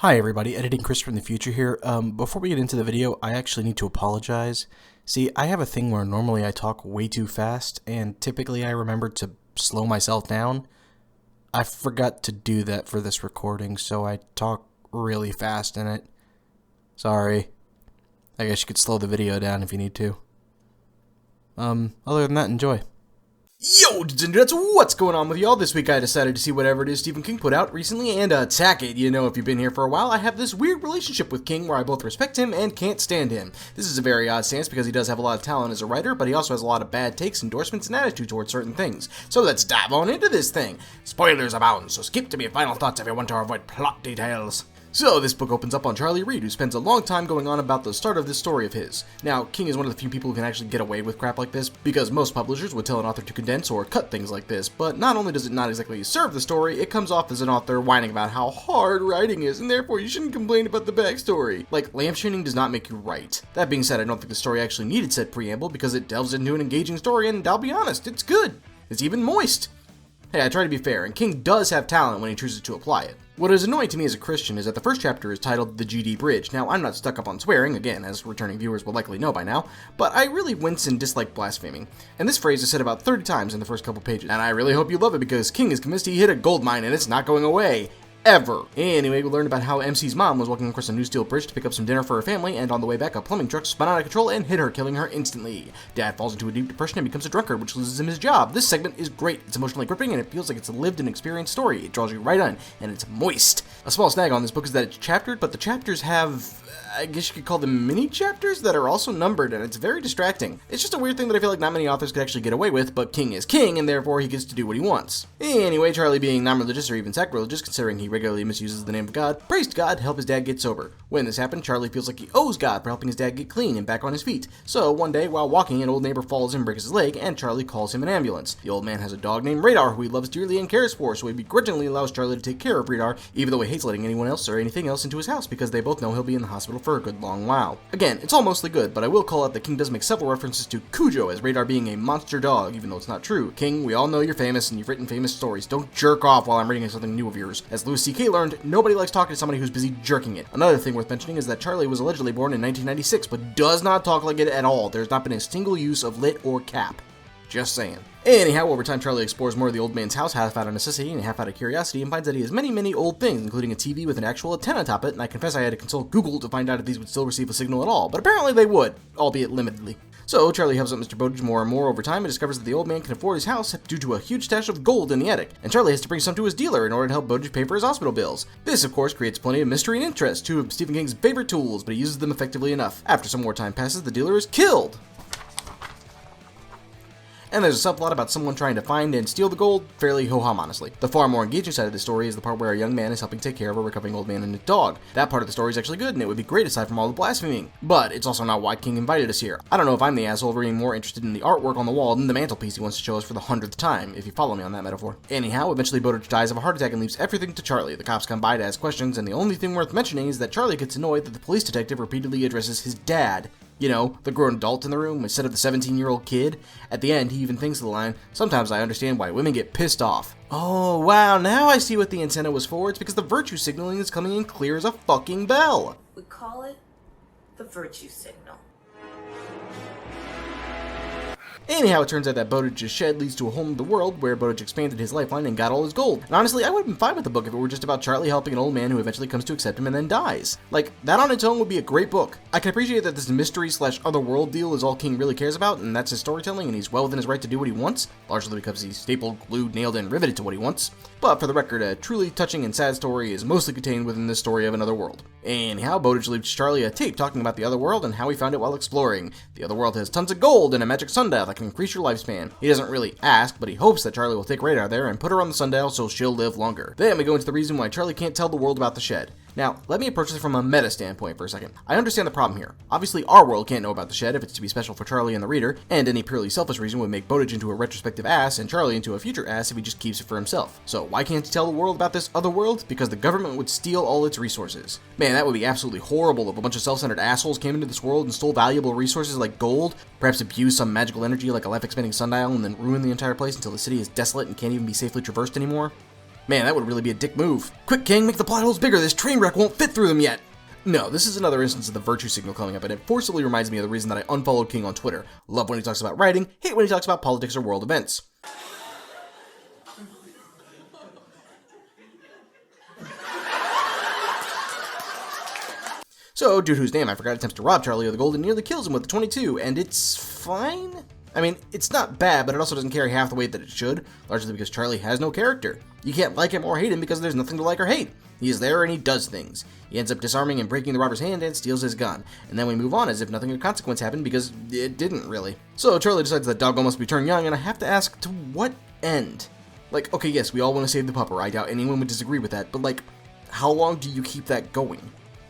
Hi everybody, Editing Chris from the future here. Before we get into the video, I actually need to apologize. See, I have a thing where normally I talk way too fast, and typically I remember to slow myself down. I forgot to do that for this recording, so I talk really fast in it. Sorry. I guess you could slow the video down if you need to. Other than that, enjoy. Yo, dudes and dudettes, what's going on with y'all? This week I decided to see whatever it is Stephen King put out recently and attack it. You know, if you've been here for a while, I have this weird relationship with King where I both respect him and can't stand him. This is a very odd stance because he does have a lot of talent as a writer, but he also has a lot of bad takes, endorsements, and attitude towards certain things. So let's dive on into this thing. Spoilers abound, so skip to me final thoughts if you want to avoid plot details. So, this book opens up on Charlie Reed, who spends a long time going on about the start of this story of his. Now, King is one of the few people who can actually get away with crap like this, because most publishers would tell an author to condense or cut things like this, but not only does it not exactly serve the story, it comes off as an author whining about how hard writing is, and therefore you shouldn't complain about the backstory. Like, lampshading does not make you right. That being said, I don't think the story actually needed said preamble, because it delves into an engaging story, and I'll be honest, it's good. It's even moist. Hey, I try to be fair, and King does have talent when he chooses to apply it. What is annoying to me as a Christian is that the first chapter is titled The GD Bridge. Now, I'm not stuck up on swearing, again, as returning viewers will likely know by now, but I really wince and dislike blaspheming. And this phrase is said about 30 times in the first couple pages, and I really hope you love it because King is convinced he hit a gold mine and it's not going away. Ever. Anyway, we learned about how MC's mom was walking across a new steel bridge to pick up some dinner for her family, and on the way back, a plumbing truck spun out of control and hit her, killing her instantly. Dad falls into a deep depression and becomes a drunkard, which loses him his job. This segment is great. It's emotionally gripping, and it feels like it's a lived and experienced story. It draws you right on, and it's moist. A small snag on this book is that it's chaptered, but the chapters have, I guess you could call them mini chapters that are also numbered, and it's very distracting. It's just a weird thing that I feel like not many authors could actually get away with, but King is king, and therefore he gets to do what he wants. Anyway, Charlie, being non-religious or even sacrilegious, considering he regularly misuses the name of God, prays to God to help his dad get sober. When this happens, Charlie feels like he owes God for helping his dad get clean and back on his feet. So one day, while walking, an old neighbor falls and breaks his leg, and Charlie calls him an ambulance. The old man has a dog named Radar who he loves dearly and cares for, so he begrudgingly allows Charlie to take care of Radar, even though he hates letting anyone else or anything else into his house because they both know he'll be in the hospital for a good long while. Again, it's all mostly good, but I will call out that King does make several references to Cujo as Radar being a monster dog, even though it's not true. King, we all know you're famous and you've written famous stories. Don't jerk off while I'm reading something new of yours. As Louis C.K. learned, nobody likes talking to somebody who's busy jerking it. Another thing worth mentioning is that Charlie was allegedly born in 1996, but does not talk like it at all. There's not been a single use of lit or cap. Just saying. Anyhow, over time, Charlie explores more of the old man's house, half out of necessity and half out of curiosity, and finds that he has many, many old things, including a TV with an actual antenna atop it, and I confess I had to consult Google to find out if these would still receive a signal at all, but apparently they would, albeit limitedly. So, Charlie helps out Mr. Bowditch more and more over time and discovers that the old man can afford his house due to a huge stash of gold in the attic, and Charlie has to bring some to his dealer in order to help Bowditch pay for his hospital bills. This, of course, creates plenty of mystery and interest, two of Stephen King's favorite tools, but he uses them effectively enough. After some more time passes, the dealer is killed! And there's a subplot about someone trying to find and steal the gold, fairly ho-hum honestly. The far more engaging side of the story is the part where a young man is helping take care of a recovering old man and his dog. That part of the story is actually good, and it would be great aside from all the blaspheming. But it's also not why King invited us here. I don't know if I'm the asshole for being more interested in the artwork on the wall than the mantelpiece he wants to show us for the 100th time, if you follow me on that metaphor. Anyhow, eventually Bowditch dies of a heart attack and leaves everything to Charlie. The cops come by to ask questions, and the only thing worth mentioning is that Charlie gets annoyed that the police detective repeatedly addresses his dad. You know, the grown adult in the room instead of the 17-year-old kid. At the end, he even thinks of the line, "Sometimes I understand why women get pissed off." Oh, wow, now I see what the antenna was for. It's because the virtue signaling is coming in clear as a fucking bell. We call it the virtue signal. Anyhow, it turns out that Bowditch's shed leads to a home in the world where Bowditch expanded his lifeline and got all his gold. And honestly, I would have been fine with the book if it were just about Charlie helping an old man who eventually comes to accept him and then dies. Like, that on its own would be a great book. I can appreciate that this mystery/otherworld deal is all King really cares about, and that's his storytelling, and he's well within his right to do what he wants, largely because he's stapled, glued, nailed, and riveted to what he wants. But for the record, a truly touching and sad story is mostly contained within this story of another world. Anyhow, Bowditch leaves Charlie a tape talking about the other world and how he found it while exploring. The other world has tons of gold and a magic sundial that can increase your lifespan. He doesn't really ask, but he hopes that Charlie will take Radar there and put her on the sundial so she'll live longer. Then we go into the reason why Charlie can't tell the world about the shed. Now, let me approach this from a meta standpoint for a second. I understand the problem here. Obviously, our world can't know about the shed if it's to be special for Charlie and the reader, and any purely selfish reason would make Bowditch into a retrospective ass and Charlie into a future ass if he just keeps it for himself. So why can't he tell the world about this other world? Because the government would steal all its resources. Man, that would be absolutely horrible if a bunch of self-centered assholes came into this world and stole valuable resources like gold, perhaps abuse some magical energy like a life-expanding sundial, and then ruin the entire place until the city is desolate and can't even be safely traversed anymore. Man, that would really be a dick move. Quick, King, make the plot holes bigger. This train wreck won't fit through them yet. No, this is another instance of the virtue signal coming up, and it forcibly reminds me of the reason that I unfollowed King on Twitter. Love when he talks about writing, hate when he talks about politics or world events. So, dude whose name I forgot attempts to rob Charlie of the gold and nearly kills him with the 22, and it's fine? I mean, it's not bad, but it also doesn't carry half the weight that it should, largely because Charlie has no character. You can't like him or hate him because there's nothing to like or hate. He is there and he does things. He ends up disarming and breaking the robber's hand and steals his gun. And then we move on as if nothing of consequence happened because it didn't really. So Charlie decides that Doggo must be turned young, and I have to ask, to what end? Like, okay, yes, we all want to save the pupper. I doubt anyone would disagree with that, but like, how long do you keep that going?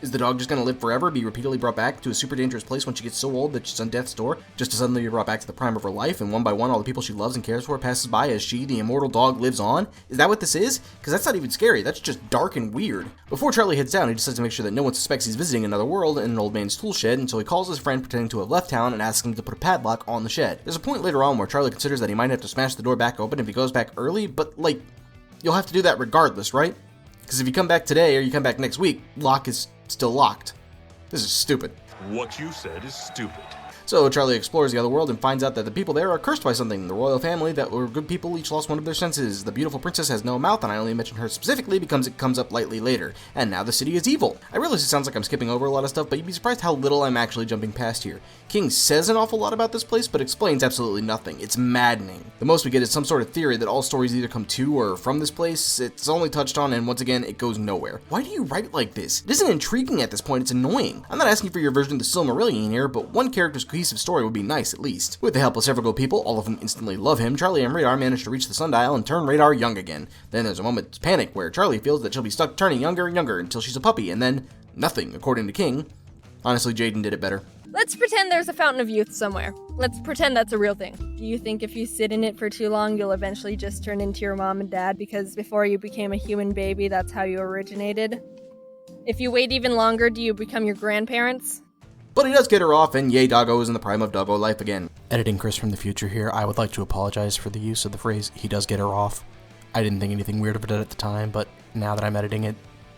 Is the dog just going to live forever, be repeatedly brought back to a super dangerous place when she gets so old that she's on death's door, just to suddenly be brought back to the prime of her life, and one by one all the people she loves and cares for passes by as she, the immortal dog, lives on? Is that what this is? Because that's not even scary, that's just dark and weird. Before Charlie heads down, he decides to make sure that no one suspects he's visiting another world in an old man's tool shed, and so he calls his friend pretending to have left town and asks him to put a padlock on the shed. There's a point later on where Charlie considers that he might have to smash the door back open if he goes back early, but like, you'll have to do that regardless, right? Because if you come back today or you come back next week, lock is still locked. This is stupid. What you said is stupid. So Charlie explores the other world and finds out that the people there are cursed by something. The royal family that were good people each lost one of their senses. The beautiful princess has no mouth, and I only mention her specifically because it comes up lightly later. And now the city is evil. I realize it sounds like I'm skipping over a lot of stuff, but you'd be surprised how little I'm actually jumping past here. King says an awful lot about this place, but explains absolutely nothing. It's maddening. The most we get is some sort of theory that all stories either come to or from this place. It's only touched on, and once again, it goes nowhere. Why do you write it like this? It isn't intriguing at this point, it's annoying. I'm not asking for your version of the Silmarillion here, but one character's cohesive story would be nice at least. With the help of several good people, all of whom instantly love him, Charlie and Radar manage to reach the sundial and turn Radar young again. Then there's a moment's panic where Charlie feels that she'll be stuck turning younger and younger until she's a puppy, and then nothing, according to King. Honestly, Jaden did it better. Let's pretend there's a fountain of youth somewhere. Let's pretend that's a real thing. Do you think if you sit in it for too long, you'll eventually just turn into your mom and dad because before you became a human baby, that's how you originated? If you wait even longer, do you become your grandparents? But he does get her off, and yay, Doggo is in the prime of Doggo life again. Editing Chris from the future here, I would like to apologize for the use of the phrase, he does get her off. I didn't think anything weird of it at the time, but now that I'm editing it,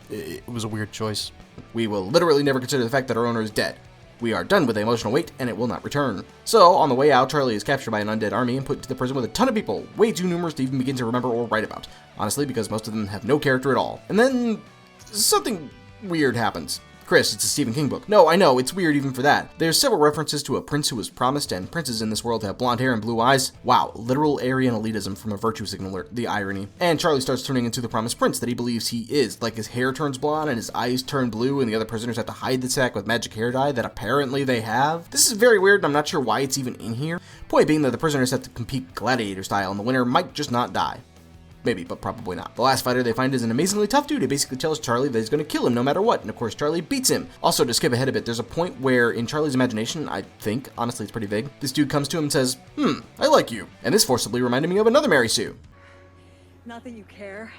it was a weird choice. We will literally never consider the fact that our owner is dead. We are done with the emotional weight, and it will not return. So, on the way out, Charlie is captured by an undead army and put into the prison with a ton of people, way too numerous to even begin to remember or write about. Honestly, because most of them have no character at all. And then, something weird happens. Chris, it's a Stephen King book. No, I know, it's weird even for that. There's several references to a prince who was promised, and princes in this world have blonde hair and blue eyes. Wow, literal Aryan elitism from a virtue signaler, the irony. And Charlie starts turning into the promised prince that he believes he is, like his hair turns blonde and his eyes turn blue, and the other prisoners have to hide the sack with magic hair dye that apparently they have. This is very weird, and I'm not sure why it's even in here. Point being that the prisoners have to compete gladiator style, and the winner might just not die. Maybe, but probably not. The last fighter they find is an amazingly tough dude who basically tells Charlie that he's going to kill him no matter what, and of course Charlie beats him. Also, to skip ahead a bit, there's a point where in Charlie's imagination, I think, honestly it's pretty vague, this dude comes to him and says, I like you. And this forcibly reminded me of another Mary Sue. Not that you care,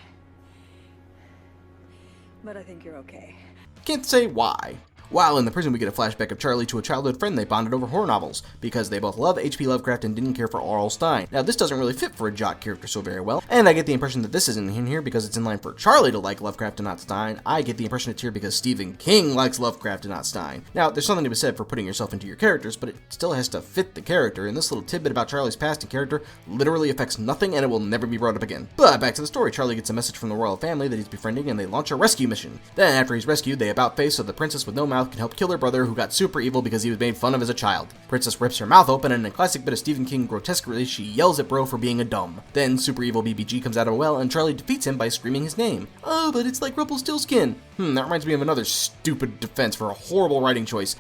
but I think you're okay. Can't say why. While in the prison, we get a flashback of Charlie to a childhood friend they bonded over horror novels, because they both love H.P. Lovecraft and didn't care for R.L. Stein. Now, this doesn't really fit for a jock character so very well, and I get the impression that this isn't in here because it's in line for Charlie to like Lovecraft and not Stein. I get the impression it's here because Stephen King likes Lovecraft and not Stein. Now, there's something to be said for putting yourself into your characters, but it still has to fit the character, and this little tidbit about Charlie's past and character literally affects nothing, and it will never be brought up again. But back to the story, Charlie gets a message from the royal family that he's befriending, and they launch a rescue mission. Then, after he's rescued, they about face so the princess with no mouth can help kill her brother who got super evil because he was made fun of as a child. Princess rips her mouth open, and in a classic bit of Stephen King grotesquerie, she yells at bro for being a dumb. Then super evil BBG comes out of a well, and Charlie defeats him by screaming his name. Oh, but it's like Rumpelstiltskin. That reminds me of another stupid defense for a horrible writing choice.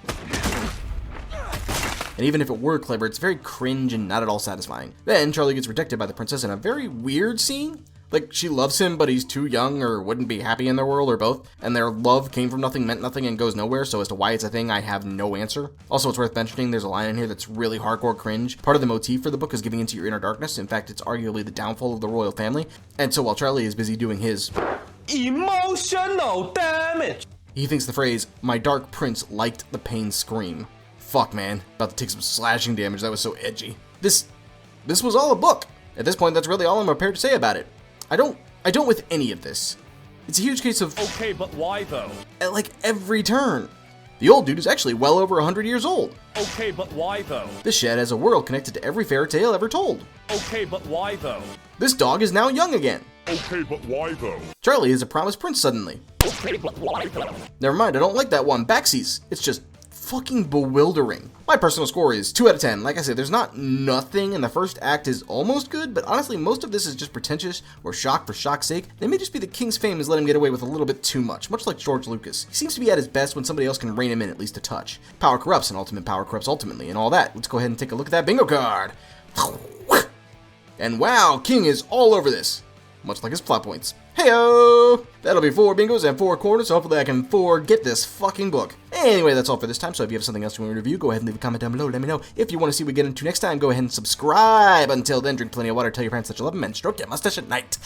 And even if it were clever, it's very cringe and not at all satisfying. Then Charlie gets rejected by the princess in a very weird scene. Like, she loves him, but he's too young or wouldn't be happy in their world, or both, and their love came from nothing, meant nothing, and goes nowhere, so as to why it's a thing, I have no answer. Also, it's worth mentioning, there's a line in here that's really hardcore cringe. Part of the motif for the book is giving into your inner darkness. In fact, it's arguably the downfall of the royal family, and so while Charlie is busy doing his emotional damage, he thinks the phrase, "my dark prince liked the pain scream." Fuck, man. About to take some slashing damage, that was so edgy. This was all a book. At this point, that's really all I'm prepared to say about it. I don't I don't with any of this. It's a huge case of, Okay, but why though? at like every turn. The old dude is actually well over 100 years old. Okay, but why though? This shed has a world connected to every fairy tale ever told. Okay, but why though? This dog is now young again. Okay, but why though? Charlie is a promised prince suddenly. Okay, but why though? Never mind, I don't like that one. Backsies. It's just fucking bewildering. My personal score is 2 out of 10. Like I said, there's not nothing, and the first act is almost good, but honestly, most of this is just pretentious or shock for shock's sake. They may just be the king's fame has let him get away with a little bit too much like George Lucas. He seems to be at his best when somebody else can rein him in at least a touch. Power corrupts, and ultimate power corrupts ultimately, and all that. Let's go ahead and take a look at that bingo card. And wow, King is all over this. Much like his plot points. Heyo! That'll be 4 bingos and 4 corners, so hopefully I can forget this fucking book. Anyway, that's all for this time, so if you have something else you want to review, go ahead and leave a comment down below, let me know. If you want to see what we get into next time, go ahead and subscribe. Until then, drink plenty of water, tell your parents that you love them, and stroke your mustache at night.